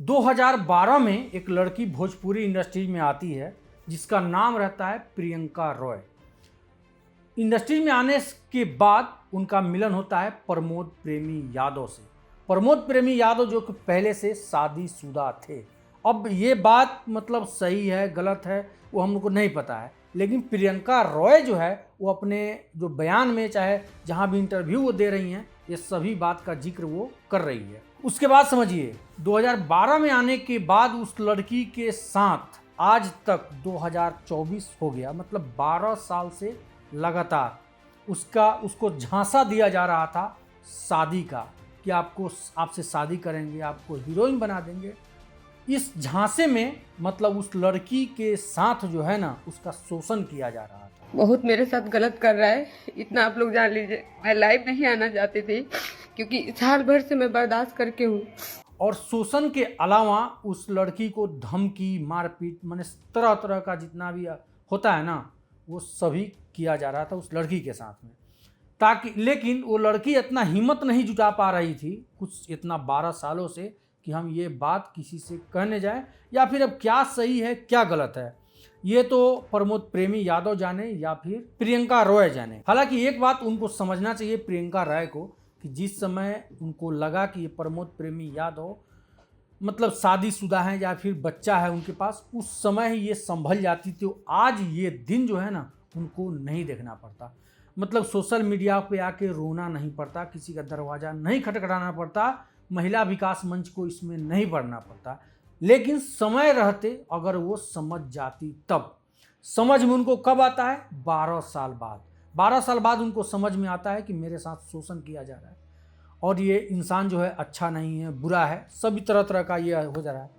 2012 में एक लड़की भोजपुरी इंडस्ट्री में आती है जिसका नाम रहता है प्रियंका रॉय। इंडस्ट्री में आने के बाद उनका मिलन होता है प्रमोद प्रेमी यादव से। प्रमोद प्रेमी यादव जो कि पहले से शादीशुदा थे। अब ये बात मतलब सही है गलत है वो हम लोग को नहीं पता है, लेकिन प्रियंका रॉय जो है वो अपने जो बयान में चाहे जहाँ भी इंटरव्यू वो दे रही हैं ये सभी बात का जिक्र वो कर रही है। उसके बाद समझिए 2012 में आने के बाद उस लड़की के साथ आज तक 2024 हो गया, मतलब 12 साल से लगातार उसको झांसा दिया जा रहा था शादी का कि आपसे शादी करेंगे, आपको हीरोइन बना देंगे। इस झांसे में मतलब उस लड़की के साथ जो है ना उसका शोषण किया जा रहा था। बहुत मेरे साथ गलत कर रहा है, इतना आप लोग जान लीजिए। मैं लाइव नहीं आना चाहती थी क्योंकि साल भर से मैं बर्दाश्त करके हूँ। और शोषण के अलावा उस लड़की को धमकी मारपीट माने तरह तरह का जितना भी होता है ना वो सभी किया जा रहा था उस लड़की के साथ में, ताकि लेकिन वो लड़की इतना हिम्मत नहीं जुटा पा रही थी कुछ इतना 12 सालों से कि हम ये बात किसी से कहने जाएं या फिर अब क्या सही है क्या गलत है ये तो प्रमोद प्रेमी यादव जाने या फिर प्रियंका रॉय जाने। हालांकि एक बात उनको समझना चाहिए प्रियंका रॉय को कि जिस समय उनको लगा कि ये प्रमोद प्रेमी यादव मतलब शादीशुदा हैं या फिर बच्चा है उनके पास, उस समय ही ये संभल जाती तो आज ये दिन जो है ना उनको नहीं देखना पड़ता। मतलब सोशल मीडिया पे आके रोना नहीं पड़ता, किसी का दरवाज़ा नहीं खटखटाना पड़ता, महिला विकास मंच को इसमें नहीं पढ़ना पड़ता। लेकिन समय रहते अगर वो समझ जाती तब समझ में उनको कब आता है 12 साल बाद। 12 साल बाद उनको समझ में आता है कि मेरे साथ शोषण किया जा रहा है और ये इंसान जो है अच्छा नहीं है, बुरा है, सभी तरह तरह का ये हो जा रहा है।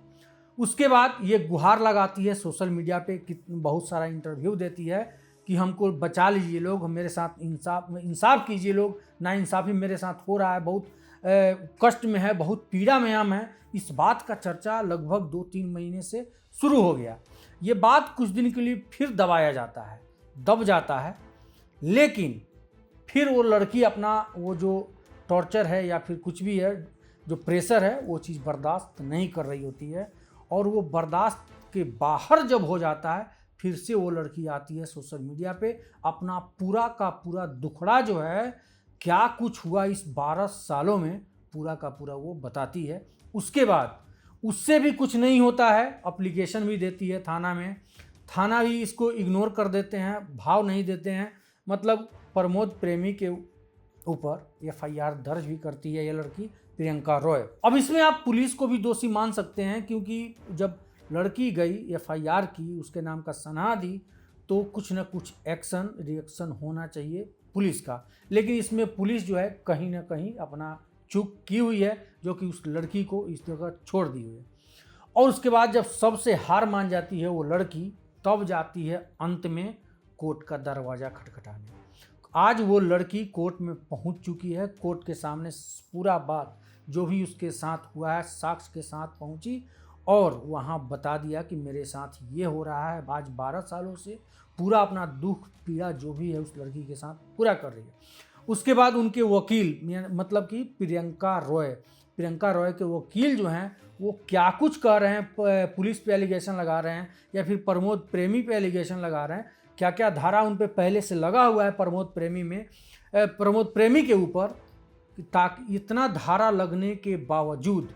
उसके बाद ये गुहार लगाती है सोशल मीडिया पे, बहुत सारा इंटरव्यू देती है कि हमको बचा लीजिए लोग, मेरे साथ इंसाफ कीजिए लोग, नाइंसाफ़ी मेरे साथ हो रहा है, बहुत कष्ट में है, बहुत पीड़ा में हम हैं। इस बात का चर्चा लगभग 2-3 महीने से शुरू हो गया। ये बात कुछ दिन के लिए फिर दबाया जाता है, दब जाता है, लेकिन फिर वो लड़की अपना वो जो टॉर्चर है या फिर कुछ भी है जो प्रेशर है वो चीज़ बर्दाश्त नहीं कर रही होती है और वो बर्दाश्त के बाहर जब हो जाता है फिर से वो लड़की आती है सोशल मीडिया पे अपना पूरा का पूरा दुखड़ा जो है क्या कुछ हुआ इस 12 सालों में पूरा का पूरा वो बताती है। उसके बाद उससे भी कुछ नहीं होता है, एप्लीकेशन भी देती है थाना में, थाना भी इसको इग्नोर कर देते हैं, भाव नहीं देते हैं। मतलब प्रमोद प्रेमी के ऊपर FIR दर्ज भी करती है ये लड़की प्रियंका रॉय। अब इसमें आप पुलिस को भी दोषी मान सकते हैं क्योंकि जब लड़की गई FIR की, उसके नाम का सनहा दी, तो कुछ ना कुछ एक्शन रिएक्शन होना चाहिए पुलिस का। लेकिन इसमें पुलिस जो है कहीं ना कहीं अपना चूक की हुई है जो कि उस लड़की को इस जगह छोड़ दी हुई है। और उसके बाद जब सबसे हार मान जाती है वो लड़की तब जाती है अंत में कोर्ट का दरवाज़ा खटखटाने। आज वो लड़की कोर्ट में पहुंच चुकी है, कोर्ट के सामने पूरा बात जो भी उसके साथ हुआ है साक्ष्य के साथ पहुंची और वहां बता दिया कि मेरे साथ ये हो रहा है। आज 12 सालों से पूरा अपना दुख पीड़ा जो भी है उस लड़की के साथ पूरा कर रही है। उसके बाद उनके वकील मतलब कि प्रियंका रॉय के वकील जो हैं वो क्या कुछ कह रहे हैं, पुलिस पे एलिगेशन लगा रहे हैं या फिर प्रमोद प्रेमी पे एलिगेशन लगा रहे हैं, क्या क्या धारा उन पे पहले से लगा हुआ है प्रमोद प्रेमी के ऊपर, ताकि इतना धारा लगने के बावजूद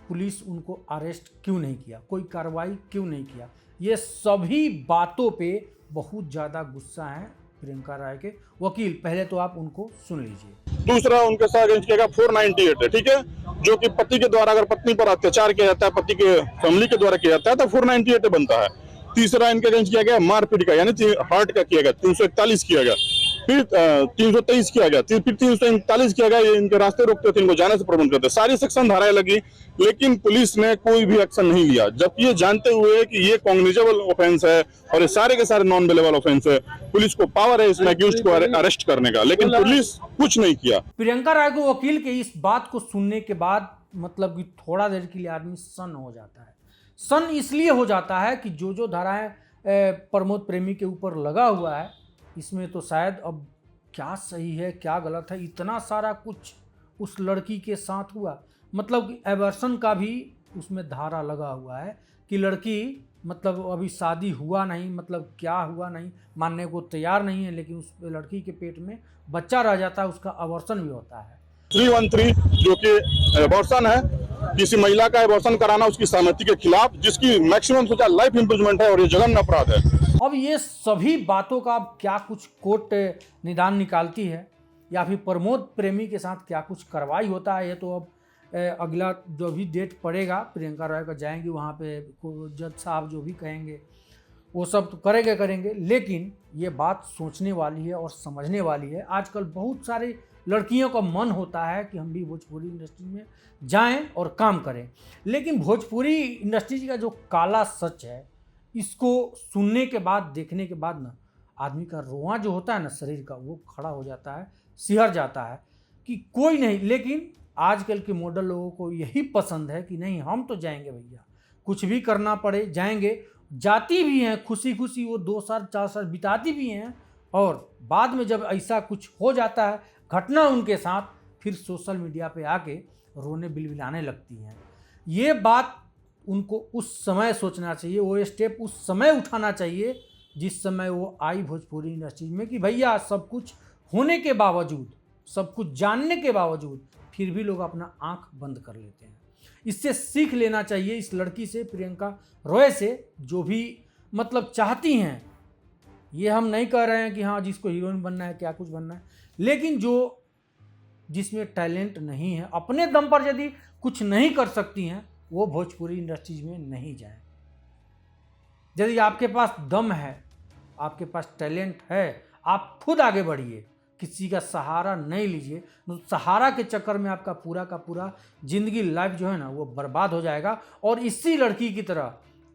पुलिस उनको अरेस्ट क्यों नहीं किया, कोई कार्रवाई क्यों नहीं किया। ये सभी बातों पे बहुत ज़्यादा गुस्सा है प्रियंका रॉय के वकील। पहले तो आप उनको सुन लीजिए। दूसरा उनके साथ अरेंज किया गया 498 है, ठीक है, जो कि पति के द्वारा अगर पत्नी पर अत्याचार किया जाता है, पति के फैमिली के द्वारा किया जाता है तो 498 बनता है। तीसरा इनके अरेंज किया गया मारपीट का, यानी हार्ट का किया गया 341 किया गया, फिर 323 किया गया, फिर 339 किया गया। ये इनके रास्ते रोकते थे, इनको जाने से प्रबंध करते, सारी सेक्शन धाराएं लगी, लेकिन पुलिस ने कोई भी एक्शन नहीं लिया, जबकि ये जानते हुए कि ये कॉग्निजेबल ऑफेंस है और ये सारे के सारे नॉन बेलेबल ऑफेंस है। पुलिस को पावर है इसमें अक्यूज्ड को अरेस्ट करने का, लेकिन पुलिस कुछ नहीं किया। प्रियंका रॉय को वकील के इस बात को सुनने के बाद मतलब कि थोड़ा देर के लिए आदमी सन्न हो जाता है। सन इसलिए हो जाता है कि जो धाराएं प्रमोद प्रेमी के ऊपर लगा हुआ है इसमें तो शायद अब क्या सही है क्या गलत है, इतना सारा कुछ उस लड़की के साथ हुआ। मतलब कि एवर्सन का भी उसमें धारा लगा हुआ है कि लड़की मतलब अभी शादी हुआ नहीं, मतलब क्या हुआ नहीं मानने को तैयार नहीं है, लेकिन उस लड़की के पेट में बच्चा रह जाता है, उसका अबॉर्शन भी होता है। 313 जो कि अबॉर्शन है, किसी महिला का अबॉर्शन कराना उसकी सहमति के खिलाफ, जिसकी मैक्सिमम सजा लाइफ इम्प्रिजमेंट है और ये जघन्य अपराध है। अब ये सभी बातों का अब क्या कुछ कोर्ट निदान निकालती है या फिर प्रमोद प्रेमी के साथ क्या कुछ कार्रवाई होता है, ये तो अब अगला जो भी डेट पड़ेगा प्रियंका रॉय का जाएंगी वहाँ पे, जज साहब जो भी कहेंगे वो सब तो करेंगे। लेकिन ये बात सोचने वाली है और समझने वाली है। आजकल बहुत सारे लड़कियों का मन होता है कि हम भी भोजपुरी इंडस्ट्री में जाएं और काम करें, लेकिन भोजपुरी इंडस्ट्री का जो काला सच है इसको सुनने के बाद, देखने के बाद ना आदमी का रोआं जो होता है ना शरीर का, वो खड़ा हो जाता है, सिहर जाता है कि कोई नहीं। लेकिन आजकल के मॉडल लोगों को यही पसंद है कि नहीं हम तो जाएंगे भैया, कुछ भी करना पड़े जाएंगे। जाती भी हैं खुशी खुशी, वो 2 साल 4 साल बिताती भी हैं, और बाद में जब ऐसा कुछ हो जाता है घटना उनके साथ, फिर सोशल मीडिया पे आके रोने बिलबिलाने लगती हैं। ये बात उनको उस समय सोचना चाहिए, वो स्टेप उस समय उठाना चाहिए जिस समय वो आई भोजपुरी इंडस्ट्री में कि भैया सब कुछ होने के बावजूद, सब कुछ जानने के बावजूद फिर भी लोग अपना आंख बंद कर लेते हैं। इससे सीख लेना चाहिए इस लड़की से, प्रियंका रॉय से, जो भी मतलब चाहती हैं। ये हम नहीं कह रहे हैं कि हाँ जिसको हीरोइन बनना है क्या कुछ बनना है, लेकिन जो जिसमें टैलेंट नहीं है, अपने दम पर यदि कुछ नहीं कर सकती हैं, वो भोजपुरी इंडस्ट्रीज में नहीं जाए। यदि आपके पास दम है, आपके पास टैलेंट है, आप खुद आगे बढ़िए, किसी का सहारा नहीं लीजिए। सहारा के चक्कर में आपका पूरा का पूरा जिंदगी लाइफ जो है ना वो बर्बाद हो जाएगा। और इसी लड़की की तरह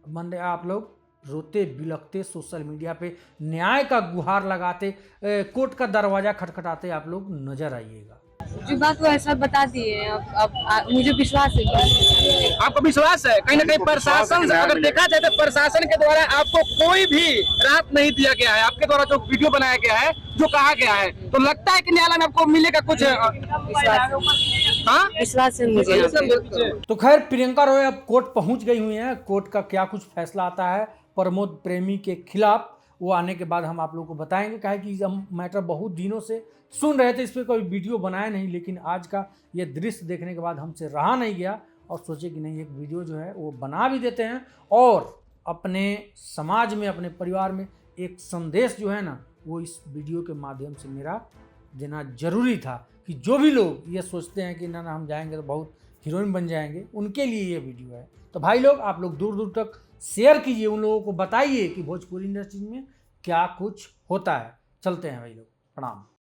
मन आप लोग रोते बिलखते सोशल मीडिया पे न्याय का गुहार लगाते, कोर्ट का दरवाजा खटखटाते आप लोग नजर आइएगा। जो बात वो ऐसा बता दिए, अब मुझे विश्वास है। आपको विश्वास है? कहीं ना कहीं प्रशासन से अगर देखा जाए तो प्रशासन के द्वारा आपको कोई भी राहत नहीं दिया गया है। आपके द्वारा जो वीडियो बनाया गया है, जो कहा गया है, तो लगता है कि न्यायालय में आपको मिलेगा कुछ? विश्वास है मुझे। तो खैर प्रियंका रॉय अब कोर्ट पहुंच गई हुई हैं। कोर्ट का क्या कुछ फैसला आता है प्रमोद प्रेमी के खिलाफ, वो आने के बाद हम आप लोगों को बताएंगे। कहा कि हम मैटर बहुत दिनों से सुन रहे थे, इस पर कोई वीडियो बनाया नहीं, लेकिन आज का ये दृश्य देखने के बाद हमसे रहा नहीं गया और सोचे कि नहीं एक वीडियो जो है वो बना भी देते हैं और अपने समाज में, अपने परिवार में एक संदेश जो है ना वो इस वीडियो के माध्यम से मेरा देना जरूरी था कि जो भी लोग ये सोचते हैं कि ना हम जाएंगे तो बहुत हीरोइन बन जाएंगे, उनके लिए ये वीडियो है। तो भाई लोग आप लोग दूर दूर तक शेयर कीजिए, उन लोगों को बताइए कि भोजपुरी इंडस्ट्री में क्या कुछ होता है। चलते हैं भाई लोग, प्रणाम।